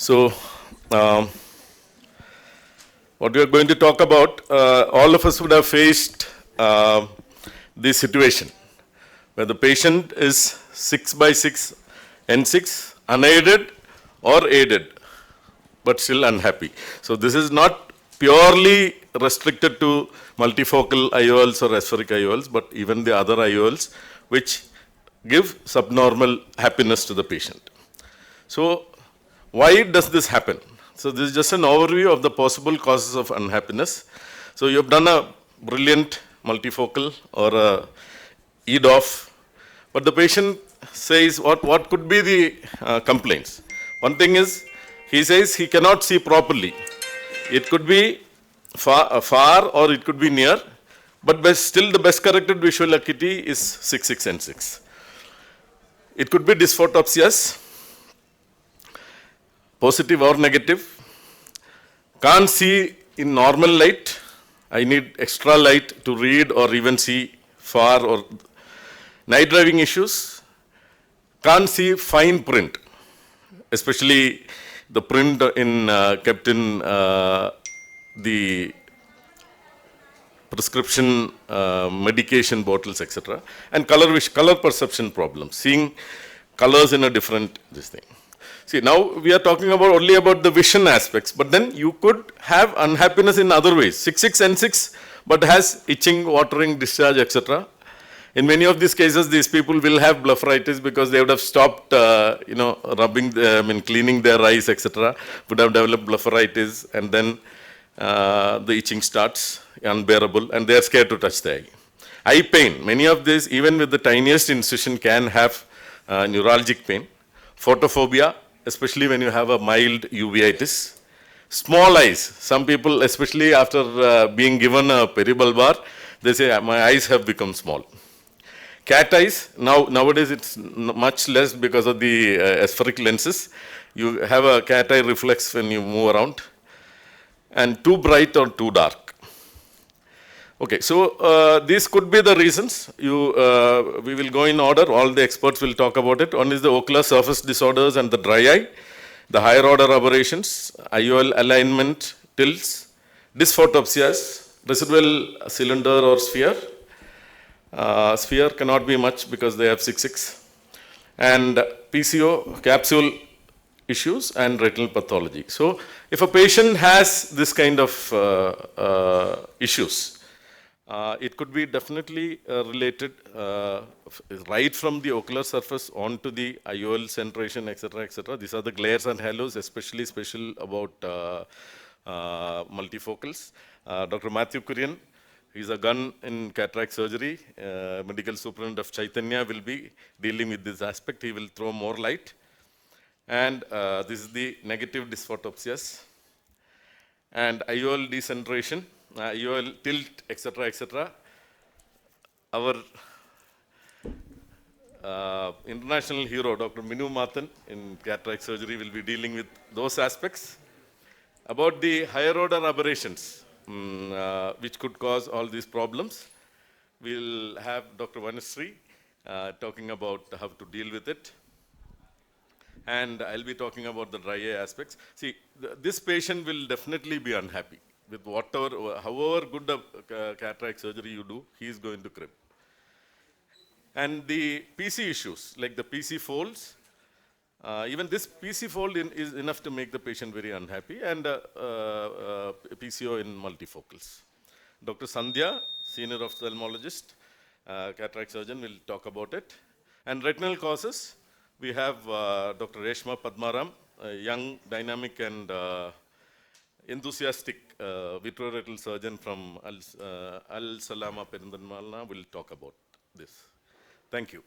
So, what we are going to talk about, all of us would have faced this situation where the patient is 6/6 N6, unaided or aided, but still unhappy. So this is not purely restricted to multifocal IOLs or aspheric IOLs, but even the other IOLs which give subnormal happiness to the patient. So why does this happen? So this is just an overview of the possible causes of unhappiness. So you have done a brilliant multifocal or a EDOF, but the patient says what could be the complaints. One thing is, he says he cannot see properly. It could be far or it could be near, but still the best corrected visual acuity is 6/6 N6. It could be dysphotopsias, positive or negative. Can't see in normal light. I need extra light to read or even see far, or night driving issues. Can't see fine print, especially the print kept in the prescription medication bottles, etc. And color perception problems, seeing colors in a different this thing. See, now we are talking only about the vision aspects, but then you could have unhappiness in other ways. 6/6 N6, but has itching, watering, discharge, etc. In many of these cases, these people will have blepharitis because they would have stopped, rubbing, cleaning their eyes, etc. Would have developed blepharitis, and then the itching starts unbearable, and they are scared to touch the eye. Eye pain, many of these, even with the tiniest incision, can have neuralgic pain. Photophobia, especially when you have a mild uveitis. Small eyes, some people, especially after being given a peribulbar, they say, my eyes have become small. Cat eyes, nowadays it's much less because of the aspheric lenses. You have a cat eye reflex when you move around. And too bright or too dark. Okay, so these could be the reasons. We will go in order. All the experts will talk about it. One is the ocular surface disorders and the dry eye, the higher order aberrations, IOL alignment, tilts, dysphotopsias, residual cylinder or sphere. Sphere cannot be much because they have 6/6. And PCO, capsule issues, and retinal pathology. So if a patient has this kind of issues, it could be definitely related right from the ocular surface onto the IOL centration, etc., etc. These are the glares and halos, especially special about multifocals. Dr. Matthew Kurian, he's a gun in cataract surgery. Medical superintendent of Chaitanya will be dealing with this aspect. He will throw more light. And this is the negative dysphotopsias. And IOL decentration, IOL tilt, etc., etc. Our international hero, Dr. Minu Mathan, in cataract surgery, will be dealing with those aspects. About the higher order aberrations, which could cause all these problems, we'll have Dr. Vanusri talking about how to deal with it. And I'll be talking about the dry eye aspects. See, this patient will definitely be unhappy with however good a cataract surgery you do, he is going to crib. And the PC issues, like the PC folds, even this PC fold is enough to make the patient very unhappy, and PCO in multifocals. Dr. Sandhya, senior ophthalmologist, cataract surgeon, will talk about it. And retinal causes, we have Dr. Reshma Padmaram, a young, dynamic, and enthusiastic vitreoretinal surgeon from Al Salama Perindalmala, will talk about this. Thank you.